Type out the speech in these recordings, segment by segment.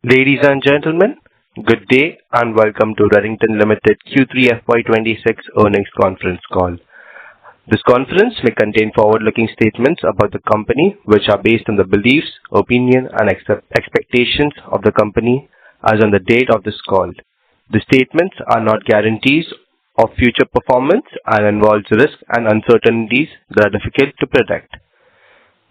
Ladies and gentlemen, good day and welcome to Redington Limited Q3 FY26 earnings conference call. This conference may contain forward-looking statements about the company which are based on the beliefs, opinion and expectations of the company as on the date of this call. The statements are not guarantees of future performance and involves risks and uncertainties that are difficult to predict.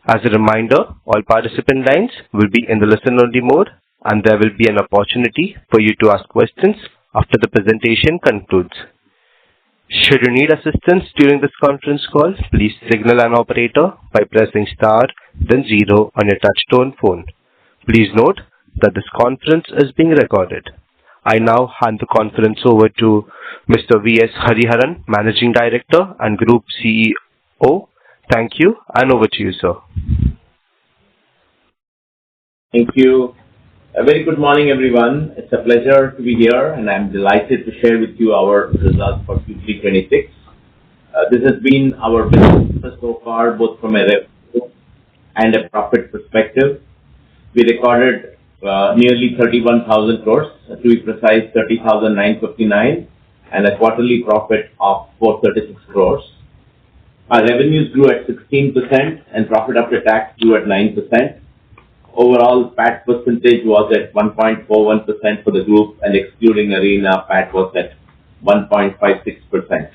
As a reminder, all participant lines will be in the listen-only mode, and there will be an opportunity for you to ask questions after the presentation concludes. Should you need assistance during this conference call, please signal an operator by pressing star then 0 on your touchtone phone. Please note that this conference is being recorded. I now hand the conference over to Mr. V.S. Hariharan, Managing Director and Group CEO. Thank you, and over to you, sir. Thank you. A very good morning, everyone. It's a pleasure to be here, and I'm delighted to share with you our results for Q3 26. This has been our best so far, both from a revenue and a profit perspective. We recorded nearly 31,000 crores, to be precise, 30,959, and a quarterly profit of 436 crores. Our revenues grew at 16% and profit after tax grew at 9%. Overall, PAT percentage was at 1.41% for the group, and excluding Arena, PAT was at 1.56%.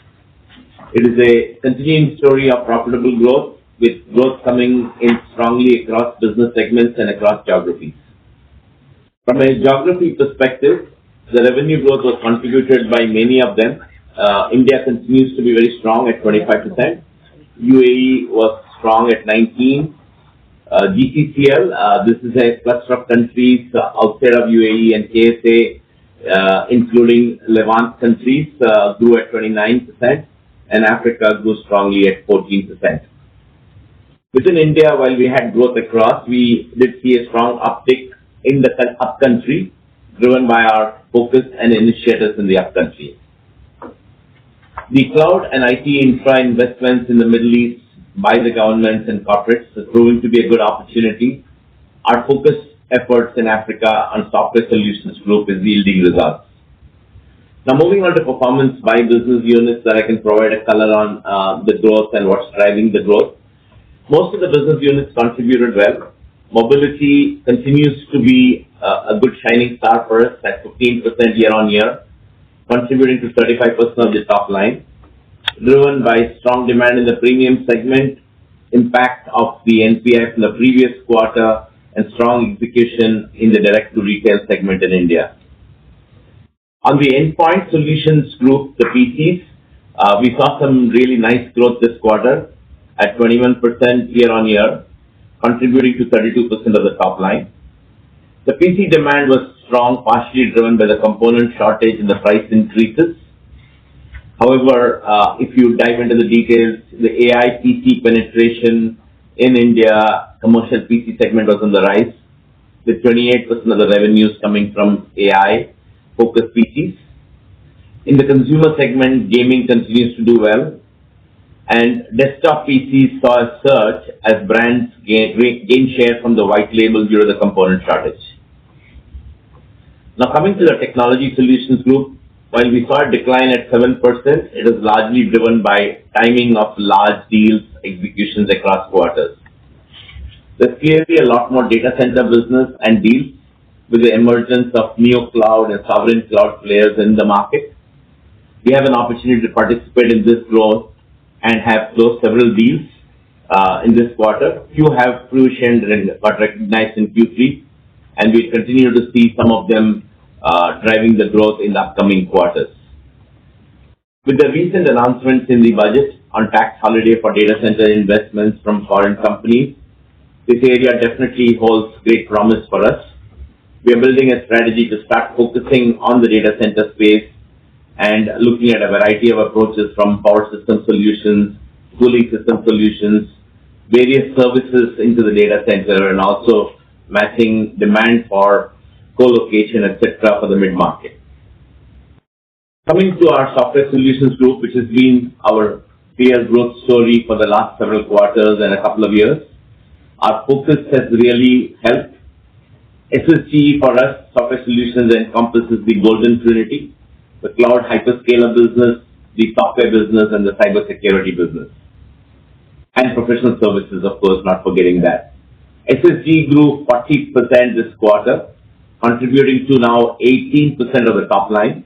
It is a continuing story of profitable growth, with growth coming in strongly across business segments and across geographies. From a geography perspective, the revenue growth was contributed by many of them. India continues to be very strong at 25%. UAE was strong at 19%. GCCL, this is a cluster of countries outside of UAE and KSA, including Levant countries, grew at 29%, and Africa grew strongly at 14%. Within India, while we had growth across, we did see a strong uptick in the upcountry, driven by our focus and initiatives in the upcountry. The cloud and IT infra investments in the Middle East by the governments and corporates is proving to be a good opportunity. Our focus efforts in Africa on Software Solutions Group is yielding results. Now, moving on to performance by business units that I can provide a color on the growth and what's driving the growth. Most of the business units contributed well. Mobility continues to be a good shining star for us at 15% year on year, contributing to 35% of the top line, driven by strong demand in the premium segment, impact of the NPI from the previous quarter, and strong execution in the direct-to-retail segment in India. On the Endpoint Solutions Group, the PCs, we saw some really nice growth this quarter at 21% year on year, contributing to 32% of the top line. The PC demand was strong, partially driven by the component shortage and the price increases. However, if you dive into the details, the AI PC penetration in India, commercial PC segment was on the rise, with 28% of the revenues coming from AI-focused PCs. In the consumer segment, gaming continues to do well, and desktop PCs saw a surge as brands gain share from the white label due to the component shortage. Now, coming to the Technology Solutions Group, while we saw a decline at 7%, it is largely driven by timing of large deals executions across quarters. There's clearly a lot more data center business and deals with the emergence of neo cloud and sovereign cloud players in the market. We have an opportunity to participate in this growth and have closed several deals in this quarter. Few have fruitioned and got recognized in Q3, and we continue to see some of them driving the growth in the upcoming quarters. With the recent announcements in the budget on tax holiday for data center investments from foreign companies, this area definitely holds great promise for us. We are building a strategy to start focusing on the data center space and looking at a variety of approaches from power system solutions, cooling system solutions, various services into the data center, and also matching demand for co-location, etc. for the mid-market. Coming to our Software Solutions Group, which has been our clear growth story for the last several quarters and a couple of years, our focus has really helped. SSG for us, software solutions, encompasses the golden trinity: the cloud hyperscaler business, the software business, and the cybersecurity business. And professional services, of course, not forgetting that. SSG grew 40% this quarter, contributing to now 18% of the top line.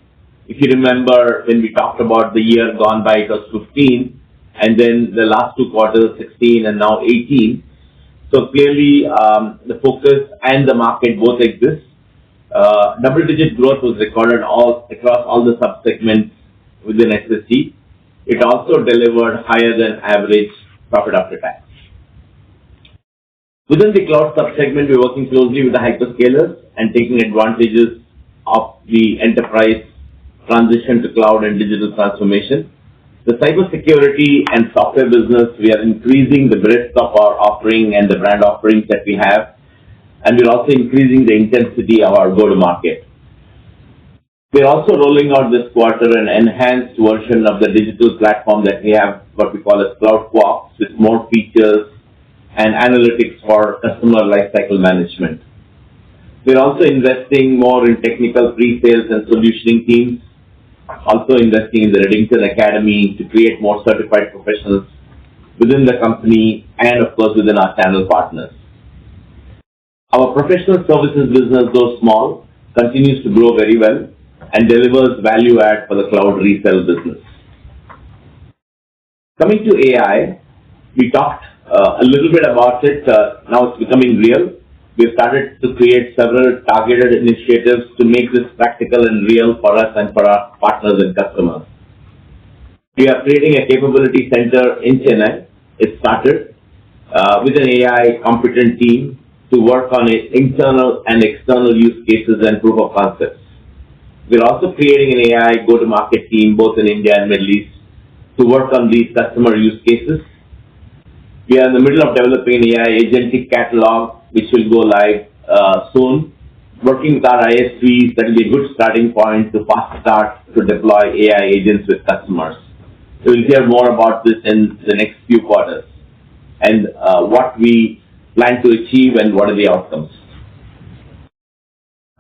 If you remember, when we talked about the year gone by, it was 15, and then the last two quarters, 16, and now 18. So clearly, the focus and the market both exist. Double-digit growth was recorded across all the sub-segments within SSG. It also delivered higher than average profit after tax. Within the cloud sub-segment, we're working closely with the hyperscalers and taking advantages of the enterprise transition to cloud and digital transformation. The cybersecurity and software business, we are increasing the breadth of our offering and the brand offerings that we have, and we're also increasing the intensity of our go-to-market. We're also rolling out this quarter an enhanced version of the digital platform that we have, what we call as Cloud Co-ops, with more features and analytics for customer lifecycle management. We're also investing more in technical pre-sales and solutioning teams, also investing in the Redington Academy to create more certified professionals within the company and, of course, within our channel partners. Our professional services business, though small, continues to grow very well and delivers value add for the cloud resale business. Coming to AI, we talked a little bit about it. Now it's becoming real. We've started to create several targeted initiatives to make this practical and real for us and for our partners and customers. We are creating a capability center in Chennai. It started with an AI competent team to work on internal and external use cases and proof of concepts. We're also creating an AI go-to-market team both in India and Middle East to work on these customer use cases. We are in the middle of developing an AI agentic catalog, which will go live soon. Working with our ISVs, that will be a good starting point to fast start to deploy AI agents with customers. So we'll hear more about this in the next few quarters and what we plan to achieve and what are the outcomes.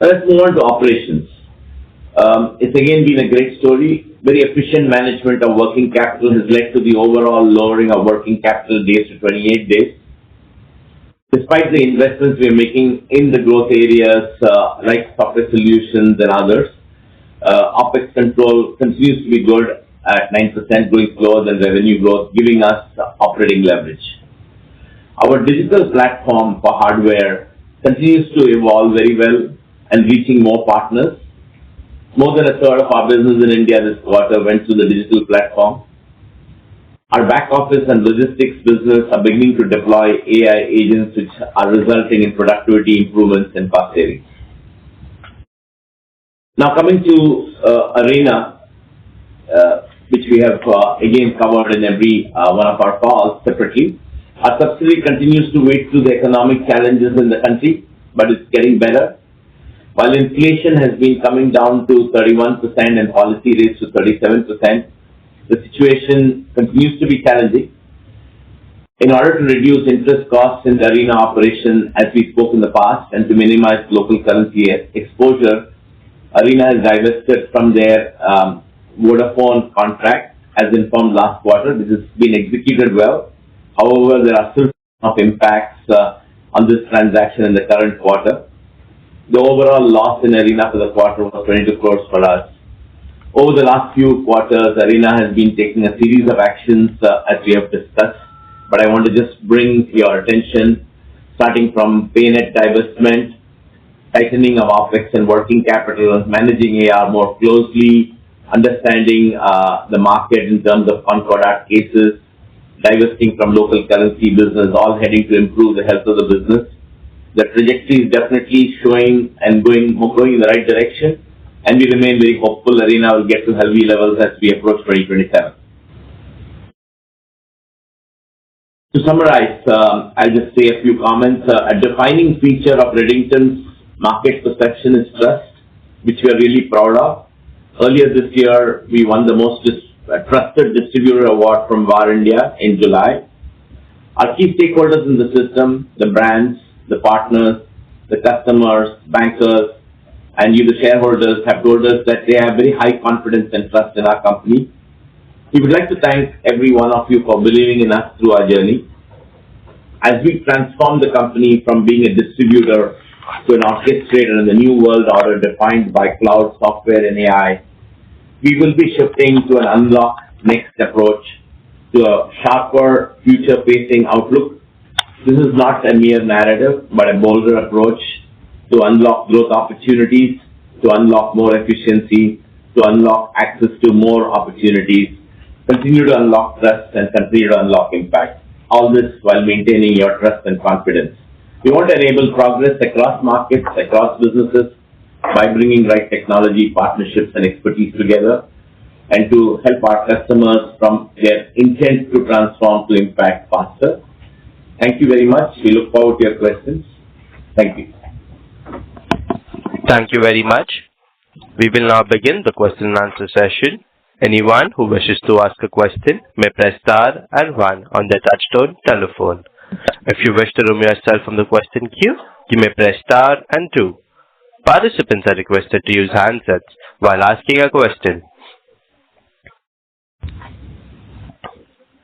Let's move on to operations. It's again been a great story. Very efficient management of working capital has led to the overall lowering of working capital days to 28 days. Despite the investments we are making in the growth areas like software solutions and others, OPEX control continues to be good at 9%, growing slower than revenue growth, giving us operating leverage. Our digital platform for hardware continues to evolve very well and reaching more partners. More than a third of our business in India this quarter went through the digital platform. Our back office and logistics business are beginning to deploy AI agents which are resulting in productivity improvements and cost savings. Now coming to Arena, which we have again covered in every one of our calls separately. Our subsidiary continues to wade through the economic challenges in the country, but it's getting better. While inflation has been coming down to 31% and policy rates to 37%, the situation continues to be challenging. In order to reduce interest costs in the Arena operation, as we spoke in the past, and to minimize local currency exposure, Arena has divested from their Vodafone contract, as informed last quarter. This has been executed well. However, there are still some impacts on this transaction in the current quarter. The overall loss in Arena for the quarter was 22 crores for us. Over the last few quarters, Arena has been taking a series of actions as we have discussed, but I want to just bring your attention, starting from PayNet divestment, tightening of OPEX and working capital, managing AR more closely, understanding the market in terms of Concall cases, divesting from local currency business, all heading to improve the health of the business. The trajectory is definitely showing and going in the right direction, and we remain very hopeful Arena will get to healthy levels as we approach 2027. To summarize, I'll just say a few comments. A defining feature of Redington's market perception is trust, which we are really proud of. Earlier this year, we won the most trusted distributor award from VAR India in July. Our key stakeholders in the system, the brands, the partners, the customers, bankers, and you, the shareholders, have told us that they have very high confidence and trust in our company. We would like to thank every one of you for believing in us through our journey. As we transform the company from being a distributor to an orchestrator in the new world order defined by cloud, software, and AI, we will be shifting to an unlock next approach, to a sharper, future-facing outlook. This is not a mere narrative, but a bolder approach to unlock growth opportunities, to unlock more efficiency, to unlock access to more opportunities, continue to unlock trust, and continue to unlock impact. All this while maintaining your trust and confidence. We want to enable progress across markets, across businesses, by bringing right technology, partnerships, and expertise together, and to help our customers from their intent to transform to impact faster. Thank you very much. We look forward to your questions. Thank you. Thank you very much. We will now begin the question and answer session. Anyone who wishes to ask a question may press star and 1 on their touchtone telephone. If you wish to remove yourself from the question queue, you may press star and 2. Participants are requested to use handsets while asking a question.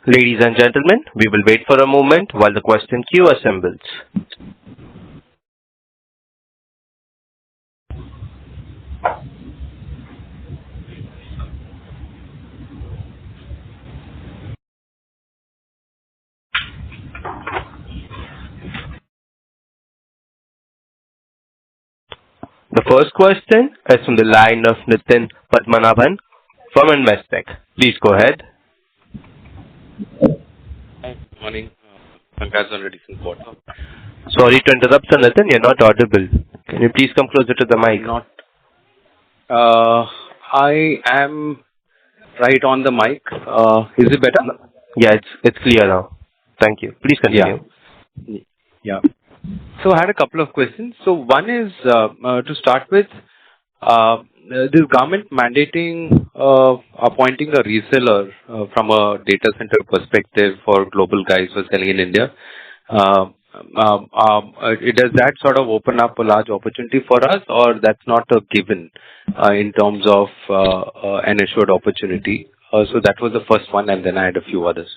Ladies and gentlemen, we will wait for a moment while the question queue assembles. The first question is from the line of Nitin Padmanabhan from Investec. Please go ahead. Hi, good morning. Congrats on Redington quarter. Sorry to interrupt, Sir Nitin, you're not audible. Can you please come closer to the mic? I am right on the mic. Is it better? Yeah, it's clear now. Thank you. Please continue. Yeah. So I had a couple of questions. So one is, to start with, this government mandating appointing a reseller from a data center perspective for global guys who are selling in India. Does that sort of open up a large opportunity for us, or that's not a given in terms of an assured opportunity? So that was the first one, and then I had a few others.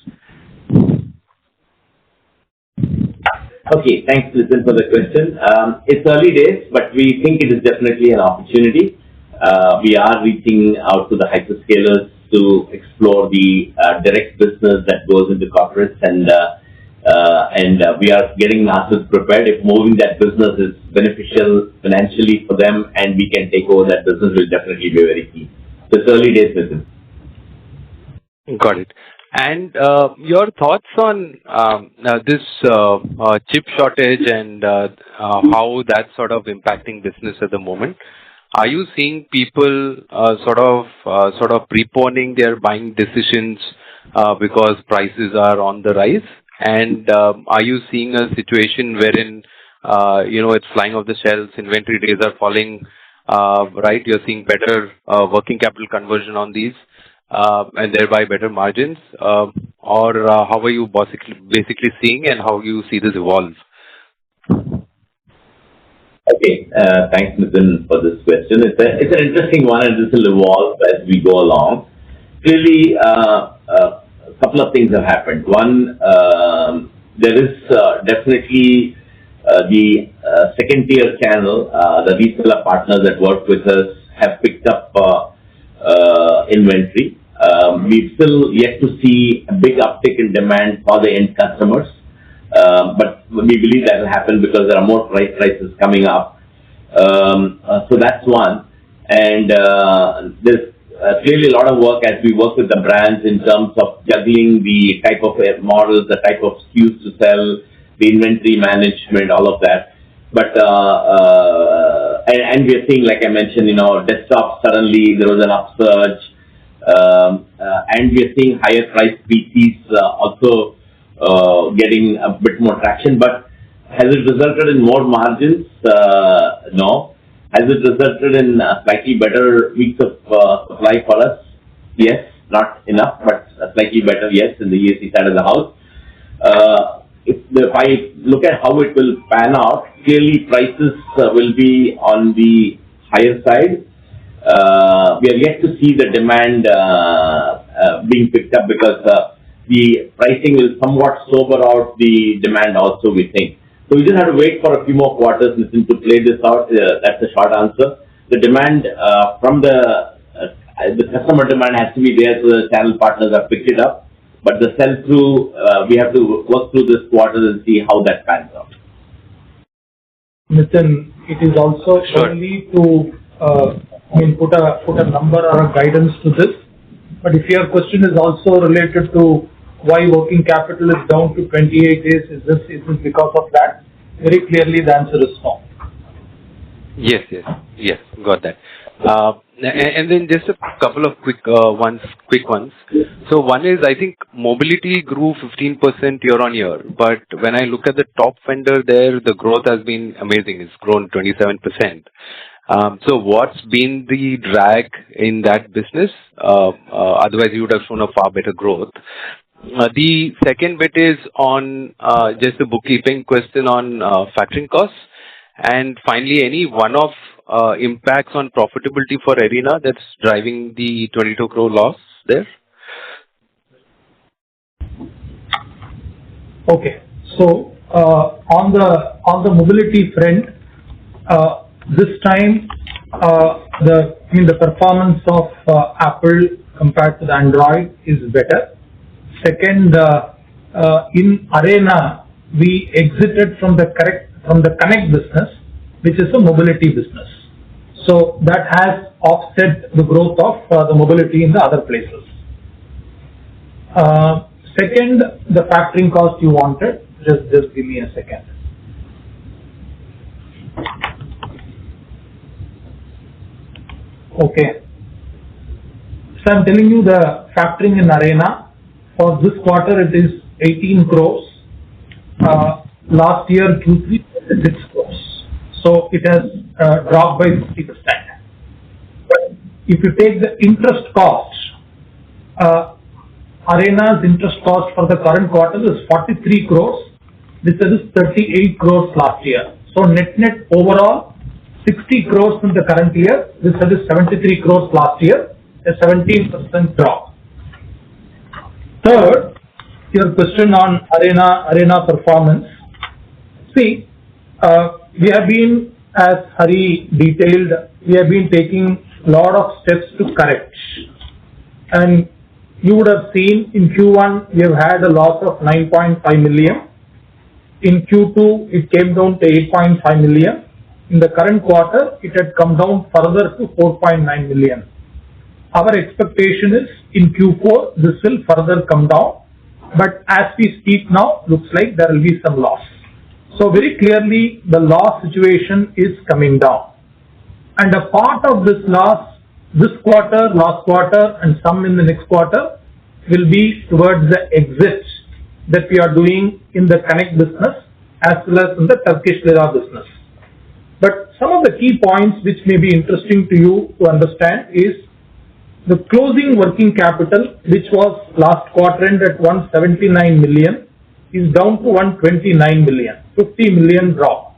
Okay, thanks, Nitin, for the question. It's early days, but we think it is definitely an opportunity. We are reaching out to the hyperscalers to explore the direct business that goes into corporates, and we are getting ourselves prepared. If moving that business is beneficial financially for them and we can take over that business, will definitely be very key. So it's early days, Nitin. Got it. And your thoughts on this chip shortage and how that's sort of impacting business at the moment? Are you seeing people sort of preponing their buying decisions because prices are on the rise? And are you seeing a situation wherein it's flying off the shelves, inventory days are falling, right? You're seeing better working capital conversion on these, and thereby better margins, or how are you basically seeing, and how you see this evolve? Okay, thanks, Nitin, for this question. It's an interesting one, and this will evolve as we go along. Clearly, a couple of things have happened. One, there is definitely the second-tier channel, the reseller partners that work with us have picked up inventory. We've still yet to see a big uptick in demand for the end customers, but we believe that will happen because there are more prices coming up. So that's one. And there's clearly a lot of work as we work with the brands in terms of juggling the type of models, the type of SKUs to sell, the inventory management, all of that. But and we are seeing, like I mentioned, desktop, suddenly there was an upsurge, and we are seeing higher priced PCs also getting a bit more traction. But has it resulted in more margins? No. Has it resulted in slightly better weeks of supply for us? Yes, not enough, but slightly better, yes, in the ESC side of the house. if I look at how it will pan out, clearly prices will be on the higher side. We are yet to see the demand being picked up because the pricing will somewhat sober out the demand also, we think. So we just have to wait for a few more quarters, Nitin, to play this out. That's the short answer. The demand from the customer demand has to be there, so the channel partners have picked it up. But the sell-through, we have to work through this quarter and see how that pans out. Nitin, it is also early to put a number or a guidance to this. But if your question is also related to why working capital is down to 28 days, is this because of that? Very clearly, the answer is no. Yes, got that. And then just a couple of quick ones. So one is, I think mobility grew 15% year on year, but when I look at the top vendor there, the growth has been amazing. It's grown 27%. So what's been the drag in that business? Otherwise, you would have shown a far better growth. The second bit is on just a bookkeeping question on factoring costs. And finally, any one-off impacts on profitability for Arena that's driving the 22 crore loss there? Okay. So on the mobility front, this time the performance of Apple compared to the Android is better. Second, in Arena, we exited from the Connect business, which is a mobility business. So that has offset the growth of the mobility in the other places. Second, the factoring cost you wanted. Just give me a second. Okay. So I'm telling you the factoring in Arena. For this quarter, it is 18 crores. Last year, Q3, 6 crores. So it has dropped by 50%. If you take the interest cost, Arena's interest cost for the current quarter is 43 crores. This is 38 crores last year. So net overall, 60 crores in the current year. This is 73 crores last year, a 17% drop. Third, your question on Arena performance. See, we have been, as Hari detailed, we have been taking a lot of steps to correct. And you would have seen in Q1, we have had a loss of 9.5 million. In Q2, it came down to 8.5 million. In the current quarter, it had come down further to 4.9 million. Our expectation is in Q4, this will further come down. But as we speak now, looks like there will be some loss. So very clearly, the loss situation is coming down. And a part of this loss, this quarter, last quarter, and some in the next quarter, will be towards the exit that we are doing in the Connect business as well as in the Turkish Lira business. But some of the key points which may be interesting to you to understand is the closing working capital, which was last quarter end at 179 million, is down to 129 million, 50 million drop.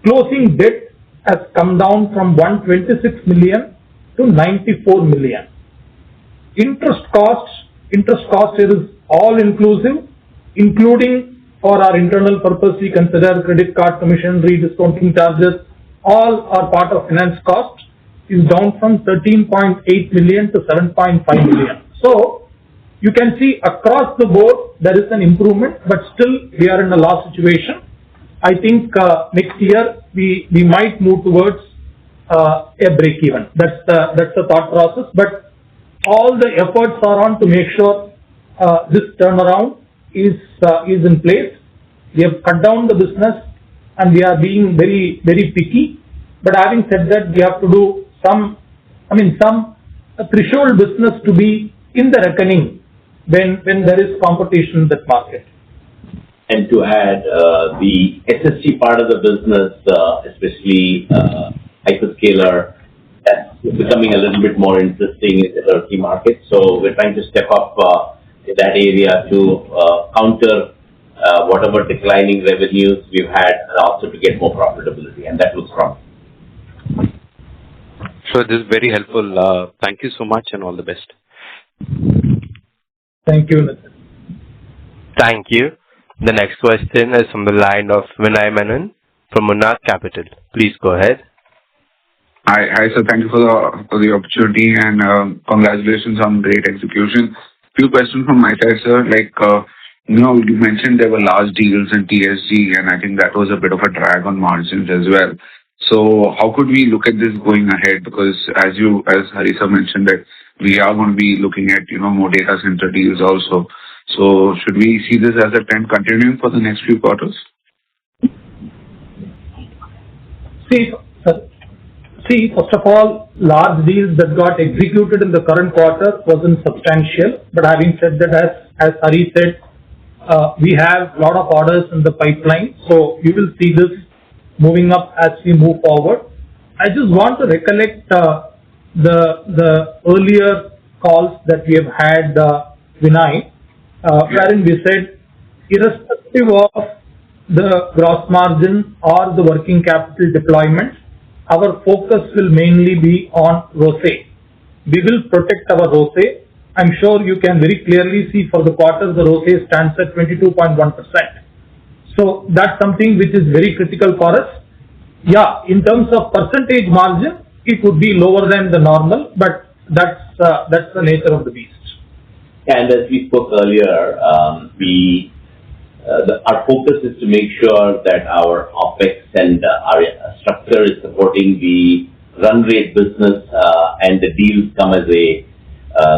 Closing debt has come down from 126 million to 94 million. Interest cost is all inclusive, including for our internal purpose, we consider credit card commission, rediscounting charges, all are part of finance cost, is down from 13.8 million to 7.5 million. So you can see across the board there is an improvement, but still we are in a loss situation. I think next year we might move towards a break even. That's the thought process. But all the efforts are on to make sure this turnaround is in place. We have cut down the business and we are being very, very picky. But having said that, we have to do some threshold business to be in the reckoning when there is competition in that market. And to add, the SSG part of the business, especially hyperscaler, that's becoming a little bit more interesting in the Turkey market. So we're trying to step up in that area to counter whatever declining revenues we've had, and also to get more profitability, and that looks strong. Sure, this is very helpful. Thank you so much and all the best. Thank you, Nitin. Thank you. The next question is from the line of Vinay Menon from Monarch Capital. Please go ahead. Hi, sir. Thank you for the opportunity and congratulations on great execution. Few questions from my side, sir. You mentioned there were large deals in TSG, and I think that was a bit of a drag on margins as well. So how could we look at this going ahead? Because as Hari sir mentioned, that we are going to be looking at more data center deals also. So should we see this as a trend continuing for the next few quarters? See, first of all, large deals that got executed in the current quarter wasn't substantial. But having said that, as Hari said, we have a lot of orders in the pipeline. So you will see this moving up as we move forward. I just want to recollect the earlier calls that we have had, Vinay, wherein we said, irrespective of the gross margin or the working capital deployment, our focus will mainly be on ROCE. We will protect our ROCE. I'm sure you can very clearly see for the quarter the ROCE stands at 22.1%. So that's something which is very critical for us. Yeah, in terms of percentage margin, it would be lower than the normal, but that's the nature of the beast. And as we spoke earlier, our focus is to make sure that our OPEX and our structure is supporting the run rate business, and the deals come as a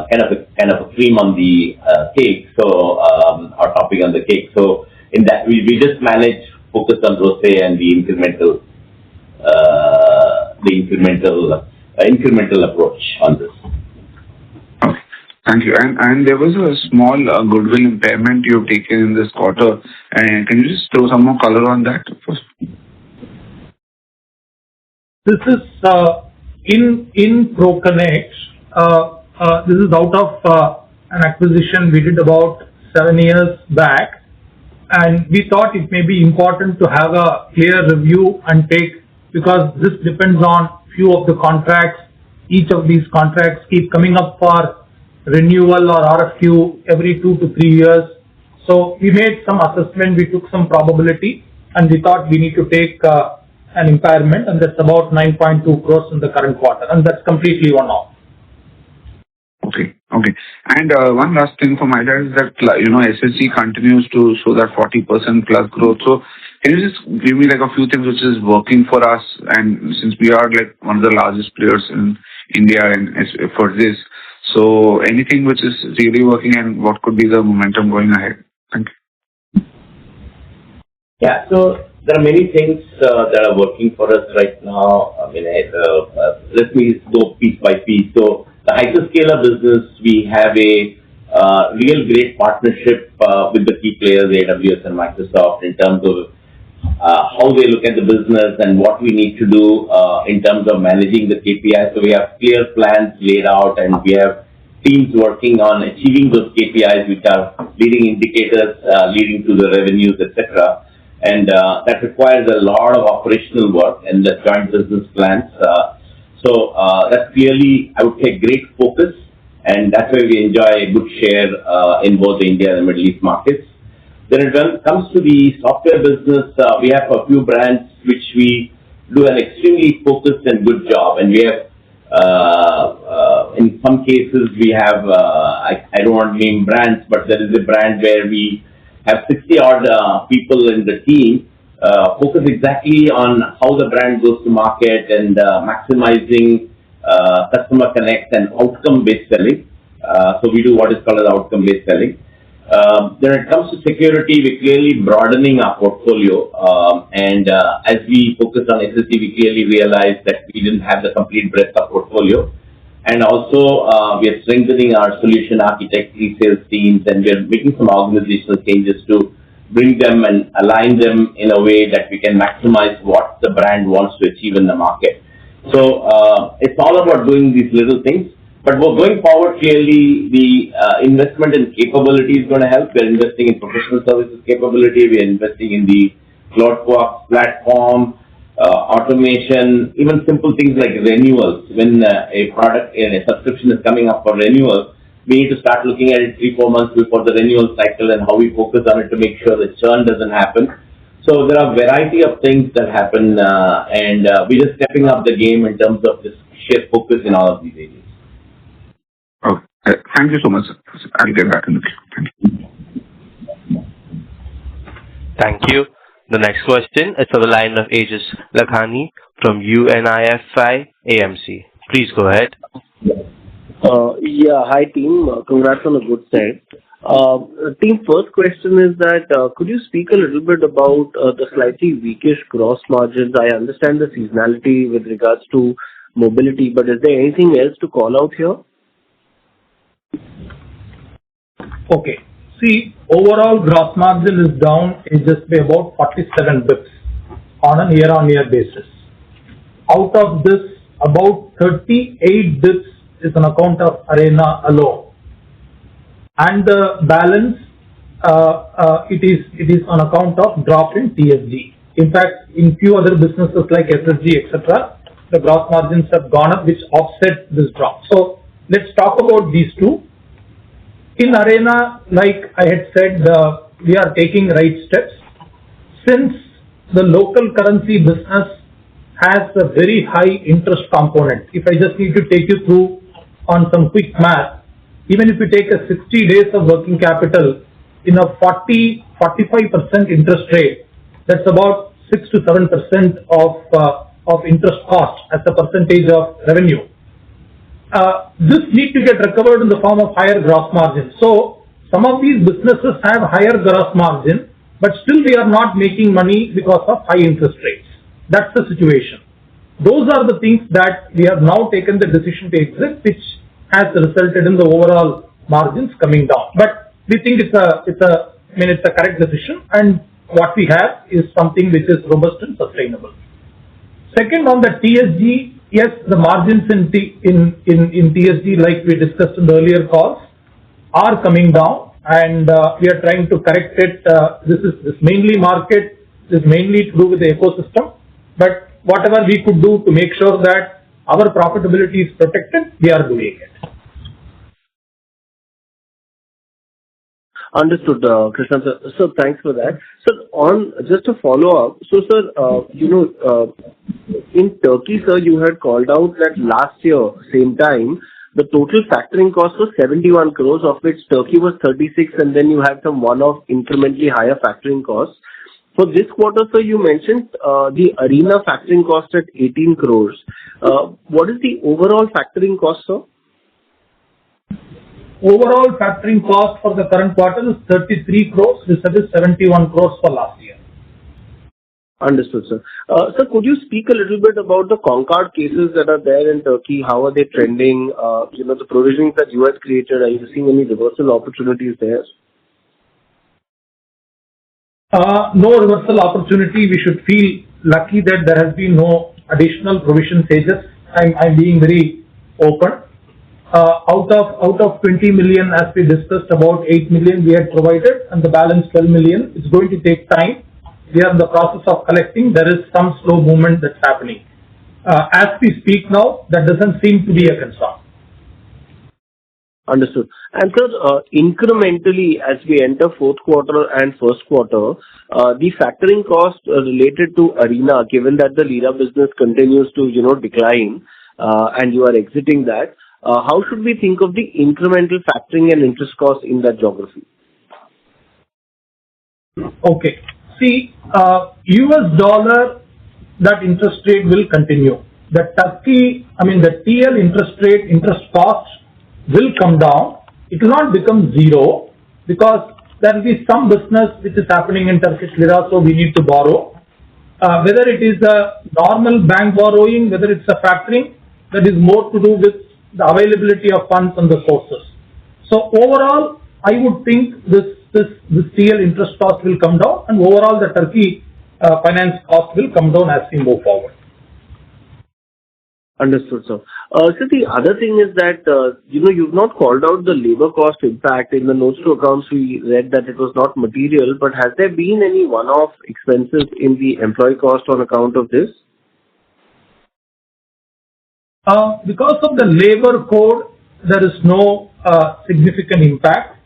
kind of a cream on the cake. So, or topping on the cake. So, in that we just focus on ROCE and the incremental approach on this. Okay, thank you. And there was a small goodwill impairment you've taken in this quarter. And can you just throw some more color on that first? This is in ProConnect. This is out of an acquisition we did about 7 years back, and we thought it may be important to have a clear review and take, because this depends on few of the contracts. Each of these contracts keep coming up for renewal or RFQ every 2 to 3 years. So we made some assessment, we took some probability, and we thought we need to take an impairment, and that's about 9.2 crores in the current quarter, and that's completely one-off. Okay. And one last thing from my side is that, SSG continues to show that 40% plus growth. So can you just give me a few things which is working for us? And since we are one of the largest players in India and for this, so anything which is really working and what could be the momentum going ahead? Thank you. Yeah, so there are many things that are working for us right now. I mean, let me go piece by piece. So the hyperscaler business, we have a real great partnership with the key players, AWS and Microsoft, in terms of how they look at the business and what we need to do in terms of managing the KPIs. So we have clear plans laid out, and we have teams working on achieving those KPIs, which are leading indicators leading to the revenues, etc. And that requires a lot of operational work and the joint business plans. So that's clearly, I would say, great focus, and that's why we enjoy a good share in both the India and the Middle East markets. Then when it comes to the software business, we have a few brands which we do an extremely focused and good job, and we have, in some cases, we have, I don't want to name brands, but there is a brand where we have 60-odd people in the team focus exactly on how the brand goes to market and maximizing customer connect and outcome-based selling. So we do what is called as outcome-based selling. When it comes to security, we're clearly broadening our portfolio, and as we focus on SSC, we clearly realized that we didn't have the complete breadth of portfolio. And also, we are strengthening our solution architect pre-sales teams, and we are making some organizational changes to bring them and align them in a way that we can maximize what the brand wants to achieve in the market. So it's all about doing these little things. But going forward, clearly the investment in capability is going to help. We're investing in professional services capability. We're investing in the cloud platform, automation, even simple things like renewals. When a product and a subscription is coming up for renewal, we need to start looking at it 3-4 months before the renewal cycle and how we focus on it to make sure the churn doesn't happen. So there are a variety of things that happen, and we're just stepping up the game in terms of this sheer focus in all of these areas. Oh, thank you so much, sir. I'll get back in the queue. Thank you. Thank you. The next question is for the line of Aegis Lakhani from UNIFI AMC. Please go ahead. Yeah, hi team. Congrats on a good set. Team, first question is that could you speak a little bit about the slightly weakish gross margins? I understand the seasonality with regards to mobility, but is there anything else to call out here? Okay. See, overall gross margin is down in just by about 47 bits on a year-on-year basis. Out of this, about 38 bits is on account of Arena alone, and the balance it is on account of drop in TSG. In fact, in few other businesses like SSG, etc., the gross margins have gone up, which offset this drop. So let's talk about these two. In Arena, like I had said, we are taking right steps. Since the local currency business has a very high interest component, if I just need to take you through on some quick math, even if you take a 60 days of working capital in a 40-45% interest rate, that's about 6 to 7% of interest cost as a percentage of revenue. This need to get recovered in the form of higher gross margin. So some of these businesses have higher gross margin, but still we are not making money because of high interest rates. That's the situation. Those are the things that we have now taken the decision to exit, which has resulted in the overall margins coming down. But we think it's a correct decision, and what we have is something which is robust and sustainable. Second, on the TSG, yes, the margins in TSG, like we discussed in the earlier calls, are coming down, and we are trying to correct it. This mainly market, this mainly to do with the ecosystem, but whatever we could do to make sure that our profitability is protected, we are doing it. Understood, Krishnan sir. So thanks for that. So on just a follow up. So sir, in Turkey, sir, you had called out that last year same time the total factoring cost was 71 crores, of which Turkey was 36, and then you had some one-off incrementally higher factoring costs. For this quarter, sir, you mentioned the Arena factoring cost at 18 crores. What is the overall factoring cost, sir? Overall factoring cost for the current quarter is 33 crores, which is 71 crores for last year. Understood, sir. Sir, could you speak a little bit about the Concall cases that are there in Turkey? How are they trending? The provisions that you had created, are you seeing any reversal opportunities there? No reversal opportunity. We should feel lucky that there has been no additional provision stages. I'm being very open. Out of 20 million, as we discussed, about 8 million we had provided, and the balance 12 million. It's going to take time. We are in the process of collecting. There is some slow movement that's happening. As we speak now, that doesn't seem to be a concern. Understood. And sir, incrementally, as we enter fourth quarter and first quarter, the factoring cost related to Arena, given that the Lira business continues to decline, and you are exiting that, how should we think of the incremental factoring and interest costs in that geography? Okay. See, US dollar, that interest rate will continue. The TL interest cost will come down. It will not become zero because there will be some business which is happening in Turkish lira, so we need to borrow. Whether it is a normal bank borrowing, whether it's a factoring, that is more to do with the availability of funds and the sources. So overall, I would think this TL interest cost will come down, and overall the Turkey finance cost will come down as we move forward. Understood, sir. So the other thing is that, you've not called out the labor cost impact. In the notes to accounts, we read that it was not material, but has there been any one-off expenses in the employee cost on account of this? Because of the labor code, there is no significant impact,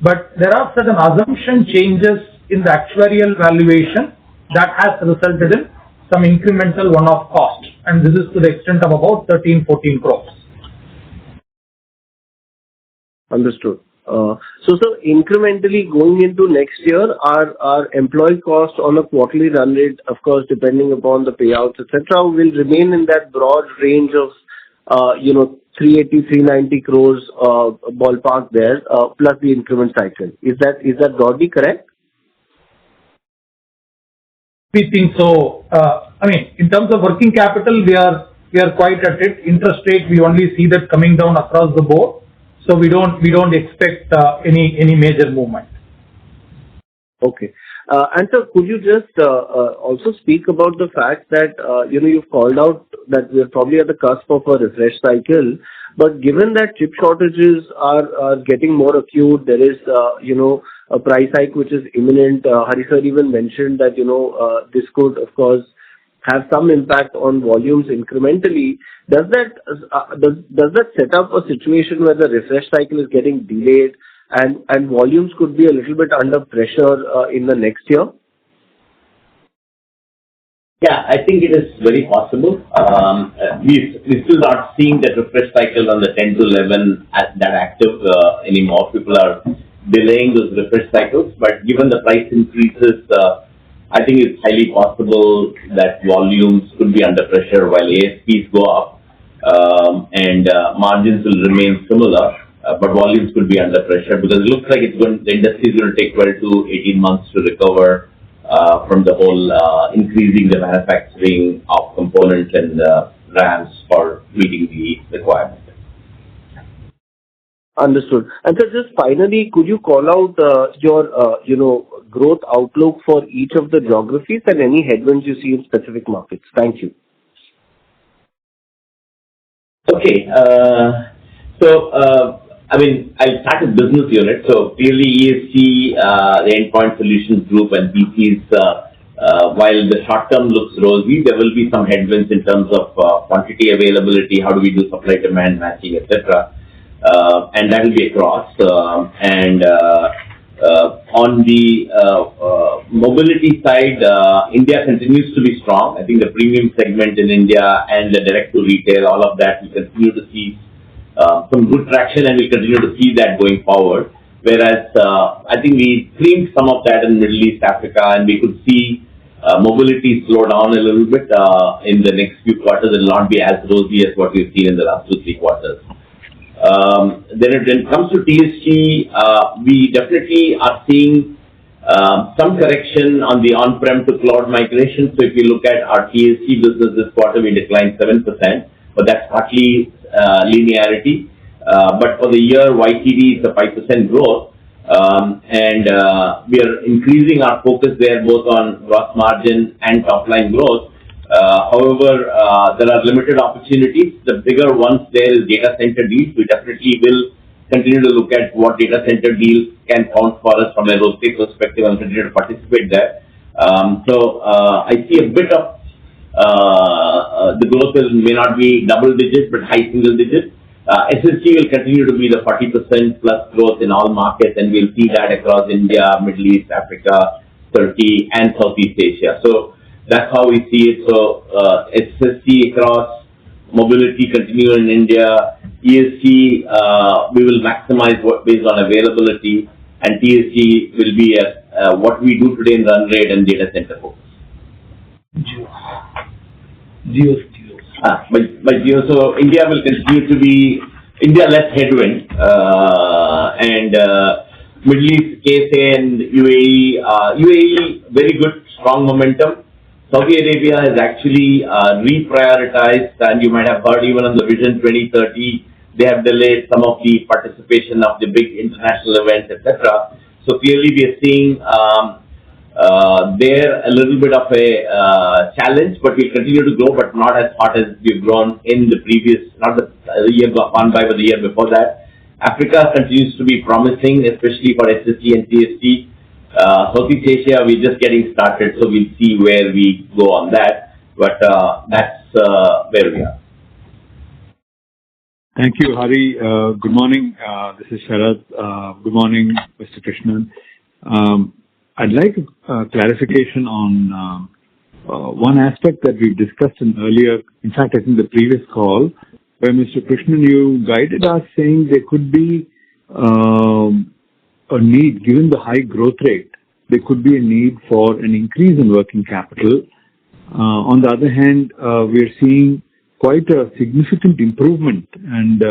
but there are certain assumption changes in the actuarial valuation that has resulted in some incremental one-off cost, and this is to the extent of about 13-14 crores. Understood. So incrementally going into next year, our employee cost on a quarterly run rate, of course, depending upon the payouts, etc., will remain in that broad range of 380-390 crores ballpark there, plus the increment cycle. Is that broadly correct? We think so. In terms of working capital, we are quite at it. Interest rate, we only see that coming down across the board, so we don't expect any major movement. Okay. And sir, could you just also speak about the fact that you've called out that we're probably at the cusp of a refresh cycle, but given that chip shortages are getting more acute, there is a price hike which is imminent. Hari sir even mentioned that this could of course have some impact on volumes incrementally. Does that set up a situation where the refresh cycle is getting delayed and volumes could be a little bit under pressure in the next year? Yeah, I think it is very possible. We're still not seeing that refresh cycle on the 10 to 11 as that active anymore. People are delaying those refresh cycles, but given the price increases, I think it's highly possible that volumes could be under pressure while ASPs go up and margins will remain similar, but volumes could be under pressure because it looks like the industry is going to take 12 to 18 months to recover from the whole increasing the manufacturing of components and RAMs for meeting the requirement. Understood. And so just finally, could you call out your growth outlook for each of the geographies and any headwinds you see in specific markets? Thank you. Okay. I'll start with business unit. So clearly ESG, the Endpoint Solutions Group and PCs, while the short term looks rosy, there will be some headwinds in terms of quantity availability, how do we do supply demand matching, etc. And that will be across. On the mobility side, India continues to be strong. I think the premium segment in India and the direct to retail, all of that, we continue to see some good traction and we continue to see that going forward. Whereas I think we trimmed some of that in Middle East, Africa, and we could see mobility slow down a little bit in the next few quarters. It will not be as rosy as what we've seen in the last 2-3 quarters. Then when it comes to TSG, we definitely are seeing some correction on the on-prem to cloud migration. So if you look at our TSG business this quarter, we declined 7%, but that's partly linearity. But for the year, YTD is a 5% growth. And we are increasing our focus there both on gross margin and top line growth. However, there are limited opportunities. The bigger ones there is data center deals. We definitely will continue to look at what data center deals can count for us from a robotic perspective and continue to participate there. So I see a bit of the growth may not be double digits, but high single digits. SSG will continue to be the 40% plus growth in all markets, and we'll see that across India, Middle East, Africa, Turkey, and Southeast Asia. So that's how we see it. So SSG across mobility continue in India. ESG we will maximize based on availability, and TSG will be what we do today in run rate and data center focus. Geo. So India will continue to be India less headwind, and Middle East, KSA and UAE very good strong momentum. Saudi Arabia has actually reprioritized, and you might have heard even on the Vision 2030, they have delayed some of the participation of the big international events, etc. So clearly we are seeing They're a little bit of a challenge, but we continue to grow, but not as hot as we've grown in the previous, not the year gone by, but the year before that. Africa continues to be promising, especially for SSG and TSG. Southeast Asia, we're just getting started, so we'll see where we go on that. But that's where we are. Thank you, Hari. Good morning. This is Sharad. Good morning, Mr. Krishnan. I'd like a clarification on one aspect that we discussed in earlier, in fact, I think the previous call, where Mr. Krishnan, you guided us saying there could be a need, given the high growth rate, there could be a need for an increase in working capital. On the other hand, we're seeing quite a significant improvement and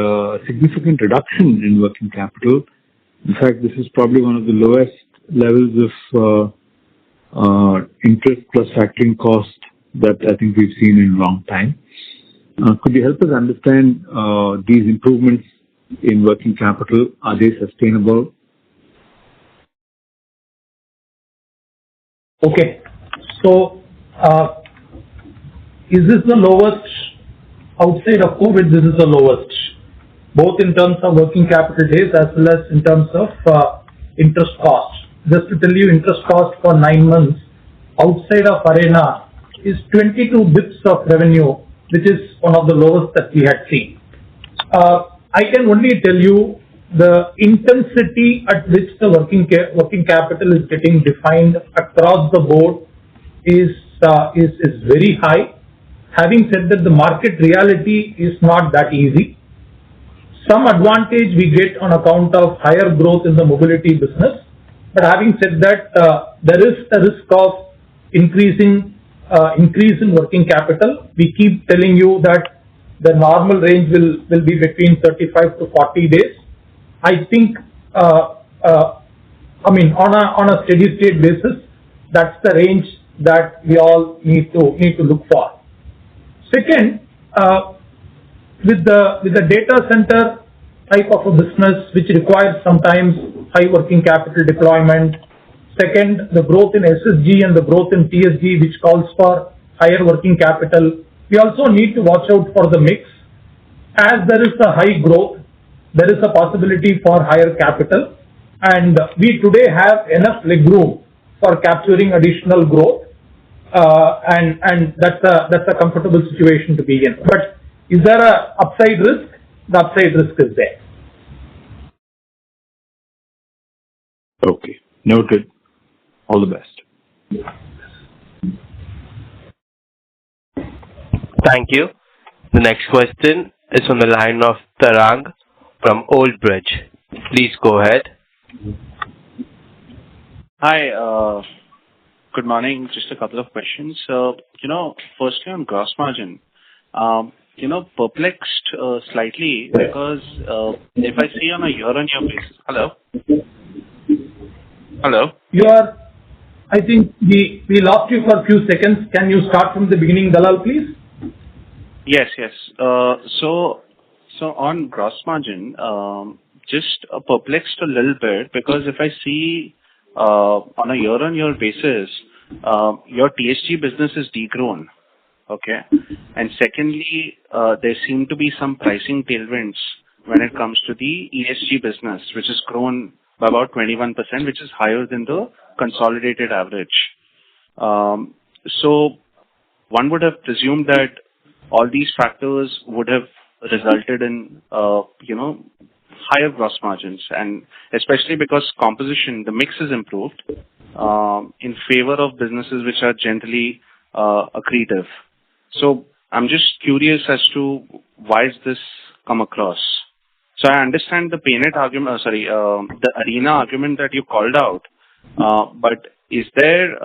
significant reduction in working capital. In fact, this is probably one of the lowest levels of interest plus factoring cost that I think we've seen in a long time. Could you help us understand these improvements in working capital? Are they sustainable? Okay. So, is this the lowest outside of COVID? This is the lowest, both in terms of working capital days as well as in terms of interest cost. Just to tell you, interest cost for 9 months outside of Arena is 22 bits of revenue, which is one of the lowest that we had seen. I can only tell you the intensity at which the working capital is getting defined across the board is very high. Having said that, the market reality is not that easy. Some advantage we get on account of higher growth in the mobility business, but having said that, there is a risk of increase in working capital. We keep telling you that the normal range will be between 35 to 40 days. I think, on a steady state basis, that's the range that we all need to look for. Second, with the data center type of a business, which requires sometimes high working capital deployment. Second, the growth in SSG and the growth in TSG, which calls for higher working capital. We also need to watch out for the mix. As there is a high growth, there is a possibility for higher capital, and we today have enough legroom for capturing additional growth, and that's a comfortable situation to be in. But is there a upside risk? The upside risk is there. Okay, noted. All the best. Thank you. The next question is from the line of Tarang from Old Bridge. Please go ahead. Hi, good morning. Just a couple of questions. Firstly on gross margin, perplexed slightly because if I see on a year-on-year basis. Hello? I think we lost you for a few seconds. Can you start from the beginning, Dalal, please? Yes. So on gross margin, just perplexed a little bit because if I see on a year-on-year basis, your TSG business is degrown. Okay. And secondly, there seem to be some pricing tailwinds when it comes to the ESG business, which has grown by about 21%, which is higher than the consolidated average. So one would have presumed that all these factors would have resulted in, higher gross margins, and especially because composition, the mix is improved in favor of businesses which are generally accretive. So I'm just curious as to why is this come across. So I understand the paynet argument, the Arena argument that you called out, but is there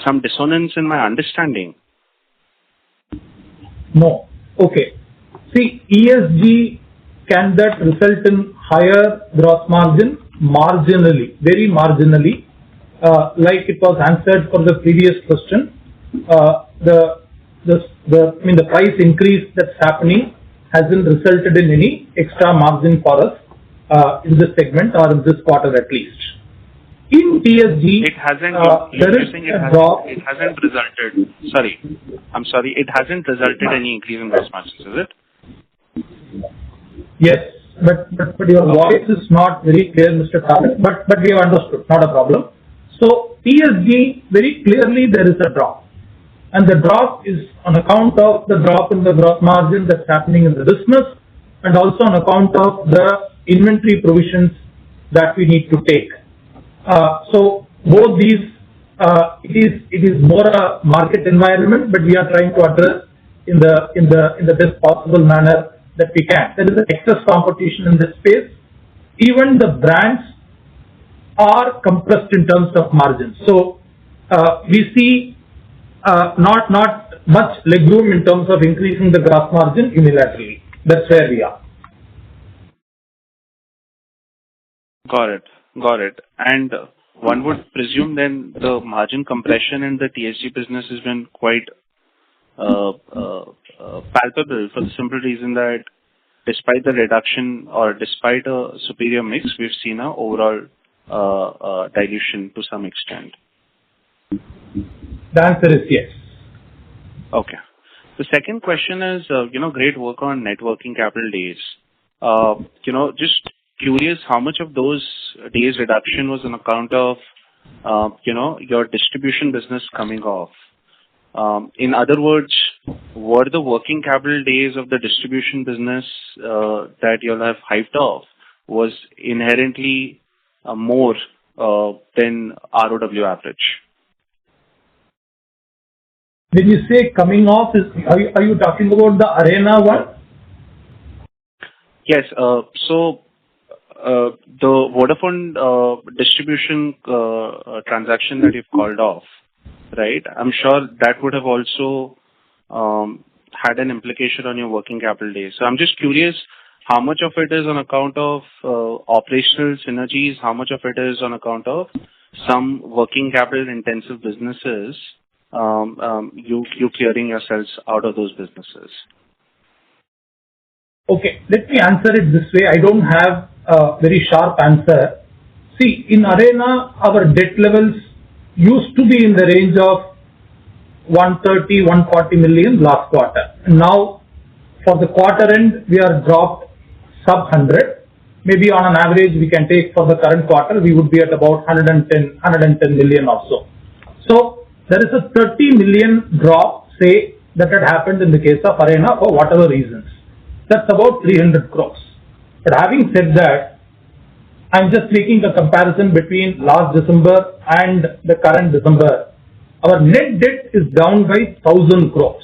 some dissonance in my understanding? No. Okay. See, ESG, can that result in higher gross margin? Marginally, very marginally. Like it was answered for the previous question, the price increase that's happening hasn't resulted in any extra margin for us in this segment or in this quarter at least. In TSG, It hasn't. there You're is saying a drop. it hasn't resulted. Sorry, I'm sorry. It hasn't resulted any increase in gross margins, is it? Yes, but your voice is not very clear, Mr. Karthik, but we have understood, not a problem. So TSG, very clearly there is a drop. And the drop is on account of the drop in the gross margin that's happening in the business and also on account of the inventory provisions that we need to take. So both these, it is more a market environment, but we are trying to address in the best possible manner that we can. There is an excess competition in this space. Even the brands are compressed in terms of margins. So we see not much legroom in terms of increasing the gross margin unilaterally. That's where we are. Got it. And one would presume then the margin compression in the TSG business has been quite palpable for the simple reason that despite the reduction or despite a superior mix, we've seen an overall dilution to some extent. The answer is yes. Okay. The second question is, great work on net working capital days. Just curious how much of those days reduction was on account of, your distribution business coming off. In other words, were the working capital days of the distribution business that you'll have hived off was inherently more than ROW average? When you say coming off, are you talking about the Arena one? Yes. So the Vodafone distribution transaction that you've called off, right? I'm sure that would have also had an implication on your working capital days. So I'm just curious how much of it is on account of operational synergies, how much of it is on account of some working capital intensive businesses, you clearing yourselves out of those businesses. Okay, let me answer it this way. I don't have a very sharp answer. See, in Arena, our debt levels used to be in the range of 130, 140 million last quarter. And now, for the quarter end, we are dropped sub 100. Maybe on an average, we can take for the current quarter, we would be at about 110 million or so. So, there is a 30 million drop, say, that had happened in the case of Arena for whatever reasons. That's about 300 crores. But having said that, I'm just making a comparison between last December and the current December. Our net debt is down by 1,000 crores.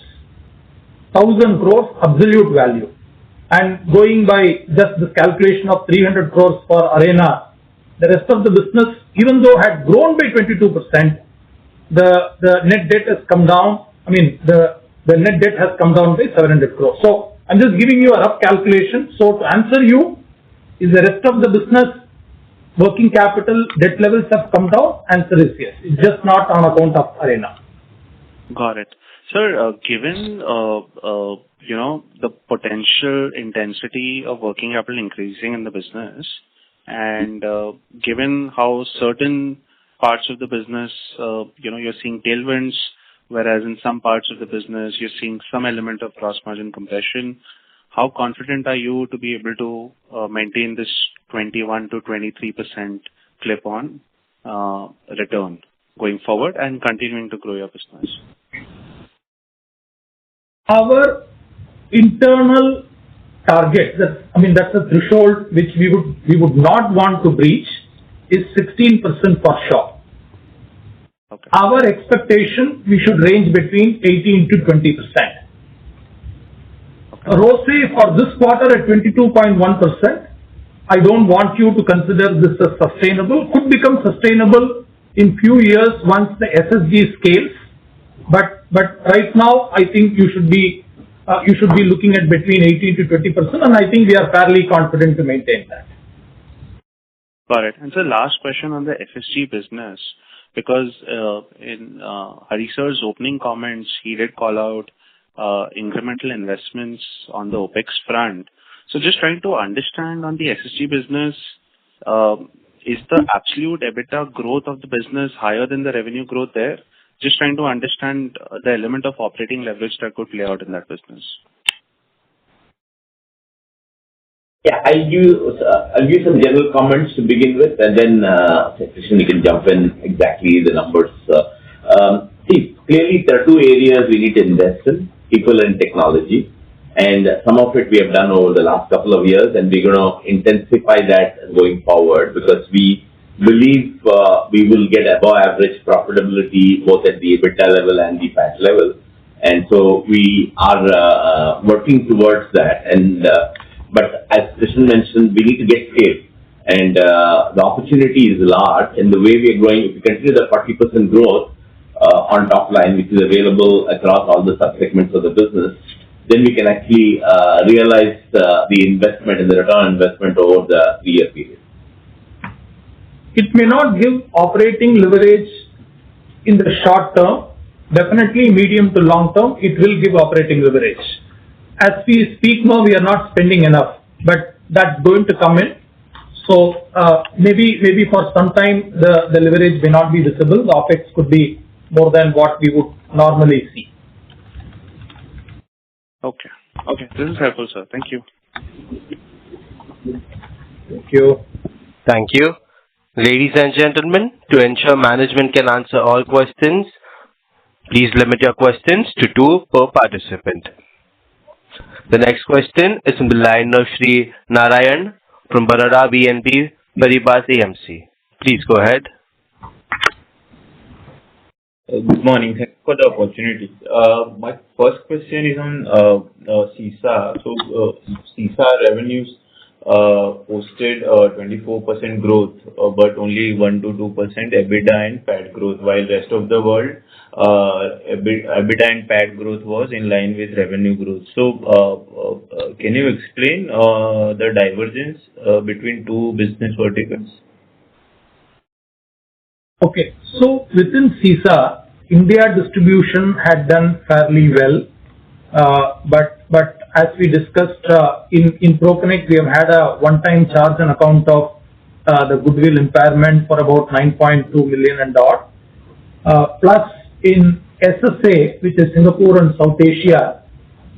1,000 crores absolute value. And going by just the calculation of 300 crores for Arena, the rest of the business, even though had grown by 22%, the net debt has come down. I mean, the net debt has come down by 700 crores. So I'm just giving you a rough calculation. So to answer you, is the rest of the business working capital debt levels have come down? Answer is yes. It's just not on account of Arena. Got it. Sir, given the potential intensity of working capital increasing in the business, and given how certain parts of the business, you're seeing tailwinds, whereas in some parts of the business you're seeing some element of gross margin compression, how confident are you to be able to maintain this 21 to 23% clip on return going forward and continuing to grow your business? Our internal target, that's a threshold which we would not want to breach, is 16% for sure. Okay. Our expectation, we should range between 18 to 20%. Okay. ROCE for this quarter at 22.1%, I don't want you to consider this as sustainable. Could become sustainable in few years once the SSG scales. But right now, I think you should be looking at between 18 to 20%, and I think we are fairly confident to maintain that. Got it. And so last question on the FSG business, because in Hari sir's opening comments, he did call out incremental investments on the OPEX front. So just trying to understand on the SSG business, is the absolute EBITDA growth of the business higher than the revenue growth there? Just trying to understand the element of operating leverage that could play out in that business. Yeah, I'll give some general comments to begin with, and then Krishnan, you can jump in exactly the numbers. See, clearly there are two areas we need to invest in: people and technology. And some of it we have done over the last couple of years, and we're going to intensify that going forward because we believe we will get above average profitability both at the EBITDA level and the PAT level. And so we are working towards that. And but as Krishnan mentioned, we need to get scale. And the opportunity is large. And the way we are growing, if we continue the 40% growth on top line, which is available across all the subsegments of the business, then we can actually realize the investment and the return on investment over the 3-year period. It may not give operating leverage in the short term. Definitely medium to long term, it will give operating leverage. As we speak now, we are not spending enough, but that's going to come in. So maybe for some time the leverage may not be visible. The OPEX could be more than what we would normally see. Okay. This is helpful, sir. Thank you. Thank you. Thank you. Ladies and gentlemen, to ensure management can answer all questions, please limit your questions to 2 per participant. The next question is from the line of Shri Narayan from Baroda BNP Paribas AMC. Please go ahead. Good morning. Thanks for the opportunity. My first question is on CISA. So CISA revenues posted 24% growth, but only 1 to 2% EBITDA and PAT growth, while rest of the world EBITDA and PAT growth was in line with revenue growth. So can you explain the divergence between two business verticals? Okay, so within CISA, India distribution had done fairly well, but as we discussed in ProConnect, we have had a one-time charge on account of the goodwill impairment for about 9.2 million and odd. Plus in SSA, which is Singapore and South Asia,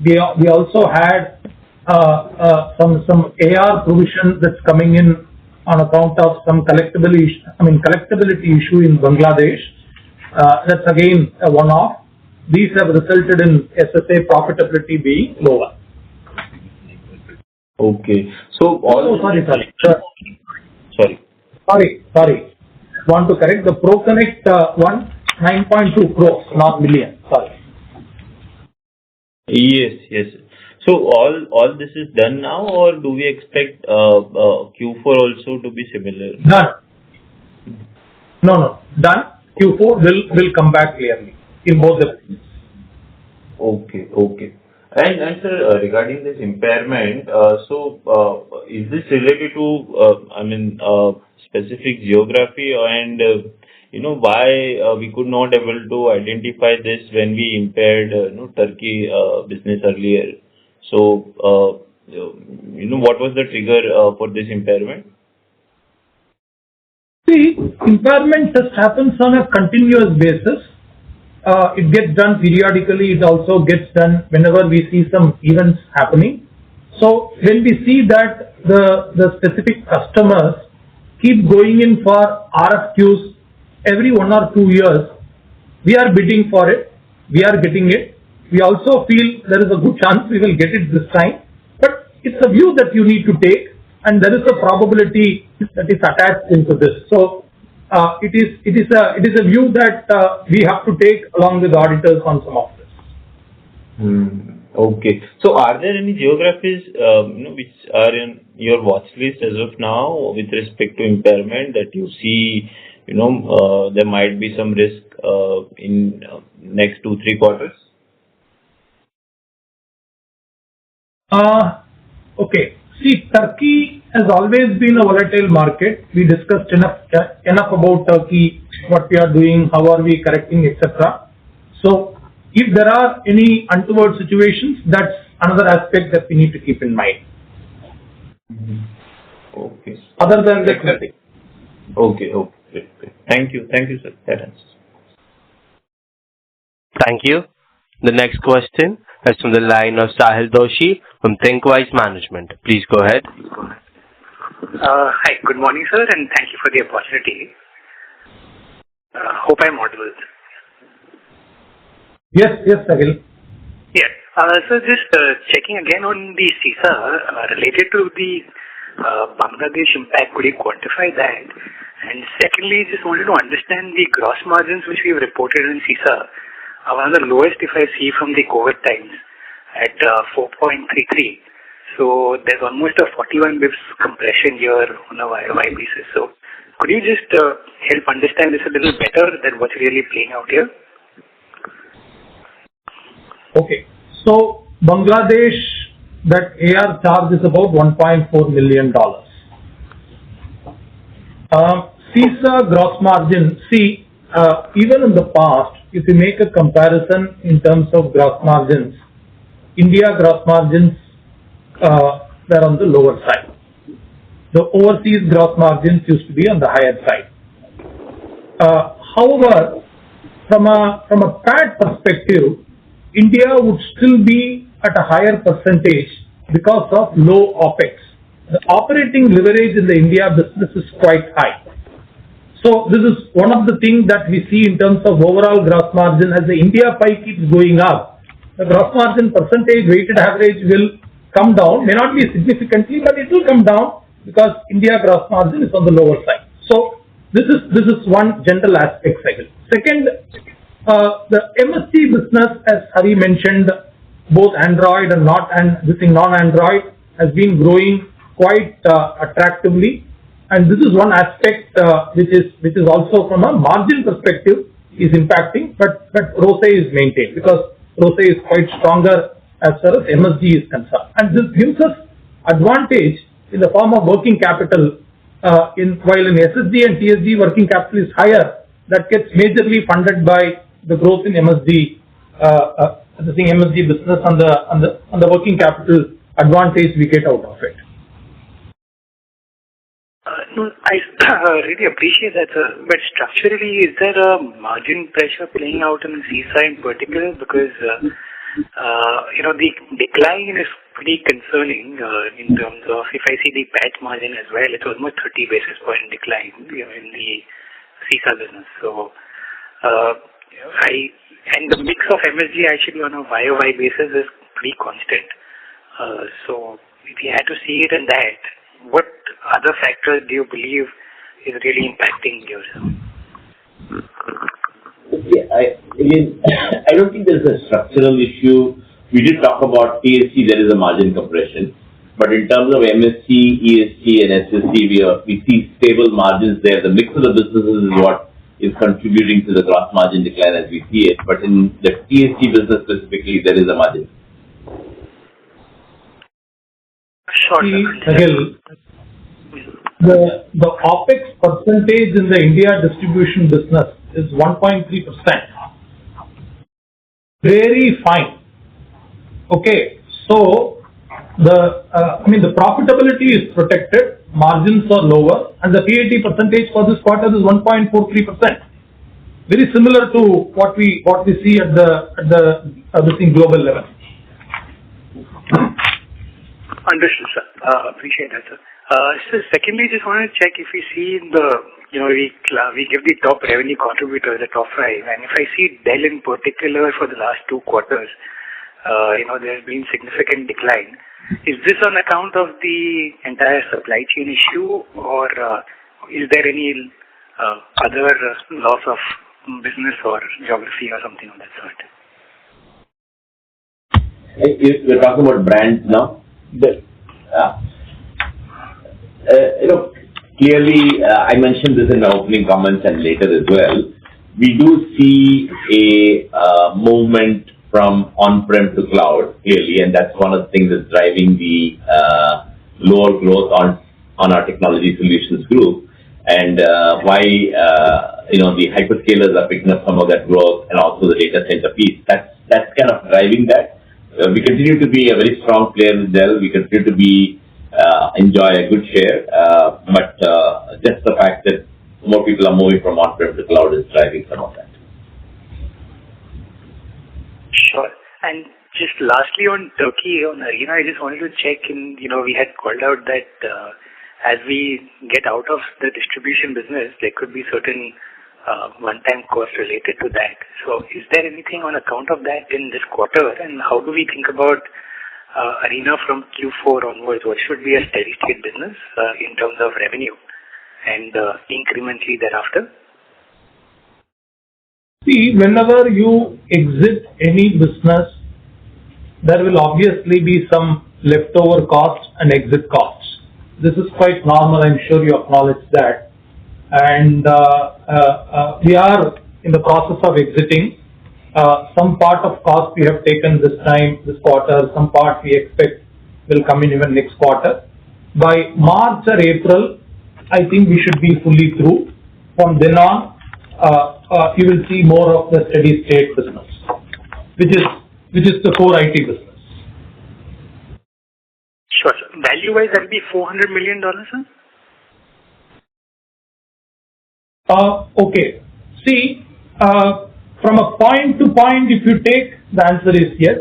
we also had some AR provision that's coming in on account of some collectability issue in Bangladesh. That's again a one-off. These have resulted in SSA profitability being lower. Okay. So Sorry. Want to correct the ProConnect one, 9.2 crores, not million. Sorry. Yes. So all this is done now, or do we expect Q4 also to be similar? Done. No. Done. Q4 will come back clearly in both the businesses. Okay. And sir, regarding this impairment, is this related to specific geography, and why we could not able to identify this when we impaired Turkey business earlier? So what was the trigger for this impairment? See, impairment just happens on a continuous basis. It gets done periodically. It also gets done whenever we see some events happening. So when we see that the specific customers keep going in for RFQs every 1 or 2 years, we are bidding for it. We are getting it. We also feel there is a good chance we will get it this time. But it's a view that you need to take, and there is a probability that is attached into this. So it is a view that we have to take along with auditors on some of this. Okay. So are there any geographies which are in your watch list as of now with respect to impairment that you see there might be some risk in next 2-3 quarters? Okay. See, Turkey has always been a volatile market. We discussed enough about Turkey, what we are doing, how are we correcting, etc. So, if there are any untoward situations, that's another aspect that we need to keep in mind. Okay. Other than that, nothing. Okay. Great. Thank you, sir. That answers. Thank you. The next question is from the line of Sahil Doshi from ThinkWise Management. Please go ahead. Hi, good morning, sir, and thank you for the opportunity. Hope I'm audible. Yes, Sahil. Yes. So just checking again on the CISA related to the Bangladesh impact, could you quantify that? And secondly, just wanted to understand the gross margins which we've reported in CISA are one of the lowest if I see from the COVID times at 4.33. So there's almost a 41 bips compression here on a YOY basis. So could you just help understand this a little better than what's really playing out here? Okay. So Bangladesh, that AR charge is about $1.4 million. CISA gross margin, even in the past, if you make a comparison in terms of gross margins, India gross margins were on the lower side. The overseas gross margins used to be on the higher side. However, from a PAT perspective, India would still be at a higher percentage because of low OPEX. The operating leverage in the India business is quite high. So this is one of the things that we see in terms of overall gross margin. As the India pie keeps going up, the gross margin percentage weighted average will come down. May not be significantly, but it will come down because India gross margin is on the lower side. So this is one general aspect cycle. Second, the MSC business, as Hari mentioned, both Android and non-Android has been growing quite attractively, and this is one aspect which is also from a margin perspective is impacting, but ROCE is maintained because ROCE is quite stronger as far as MSG is concerned, and this gives us advantage in the form of working capital. While in SSG and TSG working capital is higher, that gets majorly funded by the growth in MSG. The MSG business on the working capital advantage we get out of it. No, I really appreciate that, sir. But structurally, is there a margin pressure playing out in CISA in particular? Because the decline is pretty concerning in terms of, if I see the PAT margin as well, it's almost 30 basis point decline in the CISA business. So, and the mix of MSG actually on a YOY basis is pretty constant. So if you had to see it in that, what other factors do you believe is really impacting yourself? I don't think there's a structural issue. We did talk about TSC, there is a margin compression. But in terms of MSC, ESG and SSC, we see stable margins there. The mix of the businesses is what is contributing to the gross margin decline as we see it. But in the TSC business specifically, there is a margin. Sure. The OPEX percentage in the India distribution business is 1.3%. Very fine. Okay, so the profitability is protected, margins are lower, and the PAT percentage for this quarter is 1.43%. Very similar to what we see at the global level. Understood, sir. Appreciate that, sir. So secondly, just want to check if we see in the, we give the top revenue contributors, the top 5, and if I see Dell in particular for the last 2 quarters, there's been significant decline. Is this on account of the entire supply chain issue, or is there any other loss of business or geography or something of that sort? You're talking about brands now? Clearly, I mentioned this in my opening comments and later as well. We do see a movement from on-prem to cloud, clearly, and that's one of the things that's driving the lower growth on our technology solutions group. And why the hyperscalers are picking up some of that growth, and also the data center piece. That's kind of driving that. We continue to be a very strong player with Dell. We continue to enjoy a good share, but just the fact that more people are moving from on-prem to cloud is driving some of that. Sure. And just lastly on Turkey, on Arena, I just wanted to check in, we had called out that as we get out of the distribution business, there could be certain one-time costs related to that. So is there anything on account of that in this quarter? And how do we think about Arena from Q4 onwards? What should be a steady-state business in terms of revenue and incrementally thereafter? See, whenever you exit any business, there will obviously be some leftover costs and exit costs. This is quite normal. I'm sure you acknowledge that. And we are in the process of exiting. Some part of cost we have taken this quarter. Some part we expect will come in even next quarter. By March or April, I think we should be fully through. From then on, you will see more of the steady state business, which is the core IT business. Sure. So value-wise, that will be $400 million, sir? Okay. See, from a point to point, if you take, the answer is yes.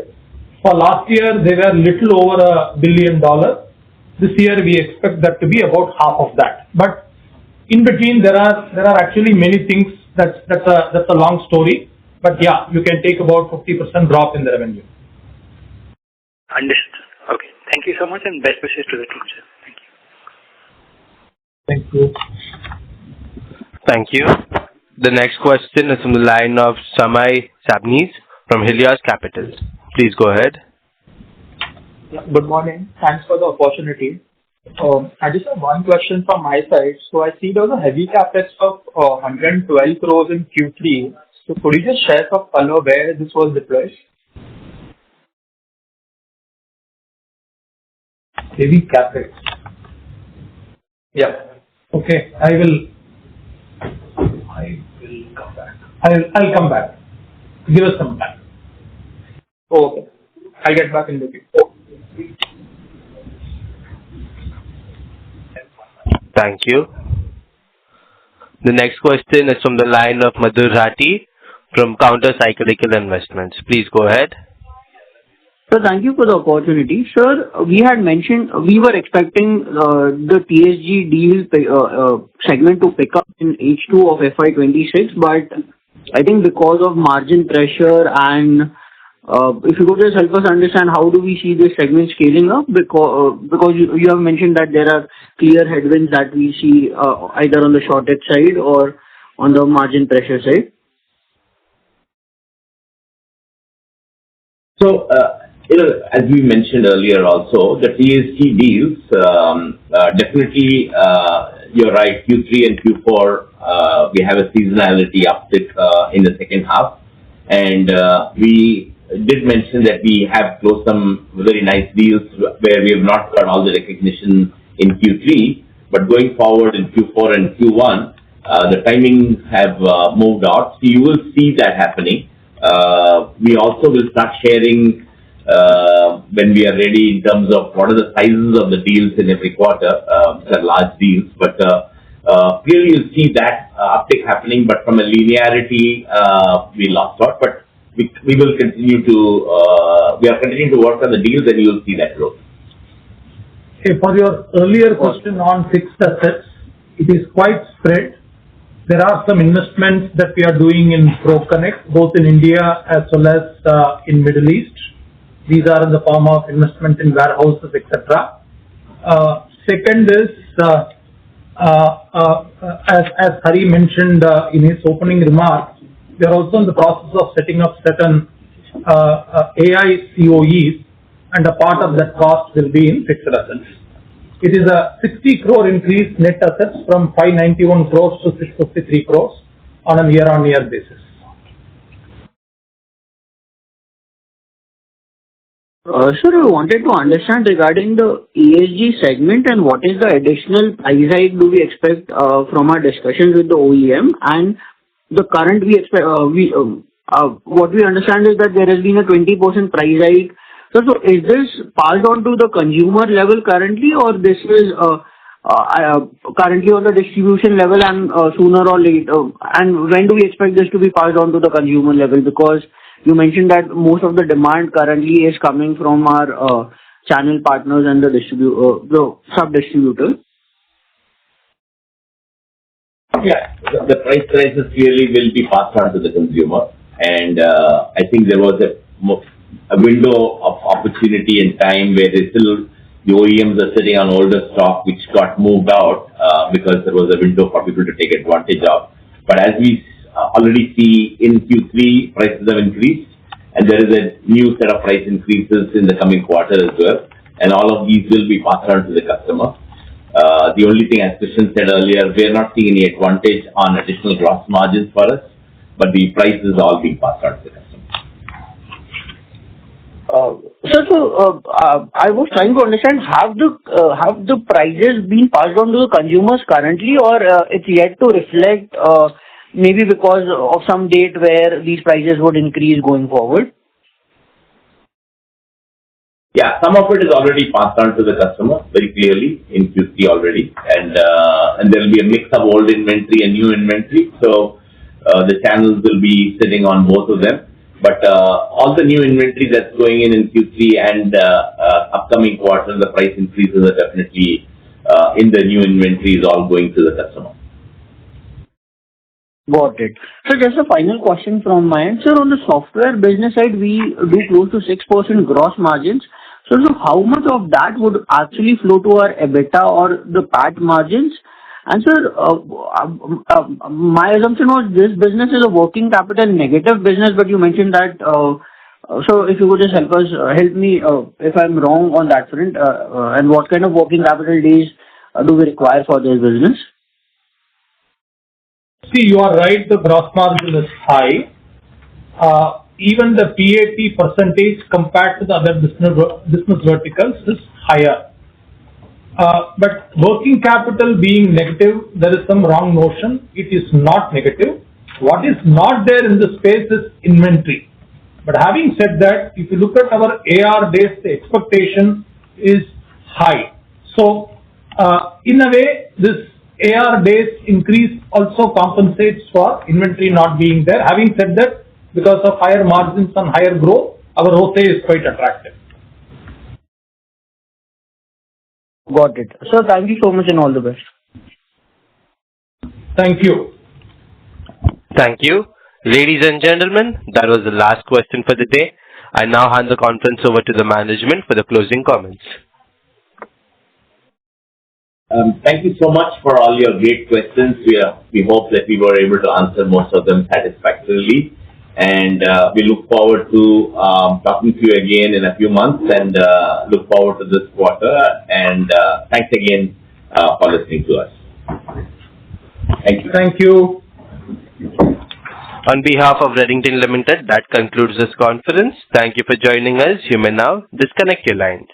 For last year, they were little over $1 billion. This year, we expect that to be about half of that. But in between, there are actually many things. That's a long story. But yeah, you can take about 50% drop in the revenue. Understood. Okay. Thank you so much and best wishes to the team, sir. Thank you. Thank you. Thank you. The next question is from the line of Samay Sabnis from Helios Capital. Please go ahead. Yeah, good morning. Thanks for the opportunity. I just have one question from my side. So I see there was a heavy capex of 112 crores in Q3. So could you just share some color where this was deployed? Heavy capex. Yeah. Okay, I will come back. I'll come back. Give us some time. Okay. I'll get back in the queue. Thank you. The next question is from the line of Madhur Rathi from Counter Cyclical Investments. Please go ahead. So thank you for the opportunity. Sir, we had mentioned we were expecting the TSG deal segment to pick up in H2 of FY26, but I think because of margin pressure and if you could just help us understand how do we see this segment scaling up, because you have mentioned that there are clear headwinds that we see either on the shortage side or on the margin pressure side. So, as we mentioned earlier also, the TSG deals, definitely, you're right, Q3 and Q4, we have a seasonality uptick in the second half. And we did mention that we have closed some very nice deals where we have not got all the recognition in Q3, but going forward in Q4 and Q1, the timings have moved out. So you will see that happening. We also will start sharing when we are ready in terms of what are the sizes of the deals in every quarter, which are large deals. But clearly you'll see that uptick happening, but from a linearity, we lost out. But we will continue to, we are continuing to work on the deals and you will see that growth. Okay, for your earlier question on fixed assets, it is quite spread. There are some investments that we are doing in ProConnect, both in India as well as in Middle East. These are in the form of investment in warehouses, etc. Second is, as Hari mentioned in his opening remarks, we are also in the process of setting up certain AI COEs, and a part of that cost will be in fixed assets. It is a 60 crore increase net assets from 591 crores to 653 crores on a year-on-year basis. Sir, I wanted to understand regarding the ESG segment and what is the additional price hike do we expect from our discussions with the OEM, and the current we expect, what we understand is that there has been a 20% price hike. So is this passed on to the consumer level currently, or this is currently on the distribution level and sooner or later? And when do we expect this to be passed on to the consumer level? Because you mentioned that most of the demand currently is coming from our channel partners and the sub-distributors. Yeah. The price rises clearly will be passed on to the consumer. And I think there was a window of opportunity and time where the OEMs are sitting on older stock which got moved out because there was a window for people to take advantage of. But as we already see in Q3, prices have increased, and there is a new set of price increases in the coming quarter as well. And all of these will be passed on to the customer. The only thing, as Krishnan said earlier, we are not seeing any advantage on additional gross margins for us, but the price is all being passed on to the customer. I was trying to understand, have the prices been passed on to the consumers currently, or it's yet to reflect, maybe because of some date where these prices would increase going forward? Yeah, some of it is already passed on to the customer very clearly in Q3 already, and there will be a mix of old inventory and new inventory. So the channels will be sitting on both of them. But all the new inventory that's going in Q3 and upcoming quarter, the price increases are definitely in the new inventory is all going to the customer. Got it. So just a final question from my end. Sir, on the software business side, we do close to 6% gross margins. So how much of that would actually flow to our EBITDA or the PAT margins? And sir, my assumption was this business is a working capital negative business, but you mentioned that. So if you could just help me if I'm wrong on that front, and what kind of working capital days do we require for this business? See, you are right, the gross margin is high. Even the PAT percentage compared to the other business verticals is higher. But working capital being negative, there is some wrong notion. It is not negative. What is not there in the space is inventory. But having said that, if you look at our AR days, the expectation is high. So, in a way, this AR days increase also compensates for inventory not being there. Having said that, because of higher margins and higher growth, our ROCE is quite attractive. Got it. Sir, thank you so much and all the best. Thank you. Thank you. Ladies and gentlemen, that was the last question for the day. I now hand the conference over to the management for the closing comments. Thank you so much for all your great questions. We hope that we were able to answer most of them satisfactorily. And we look forward to talking to you again in a few months, and look forward to this quarter. And thanks again for listening to us. Thank you. Thank you. On behalf of Redington Limited, that concludes this conference. Thank you for joining us. You may now disconnect your lines.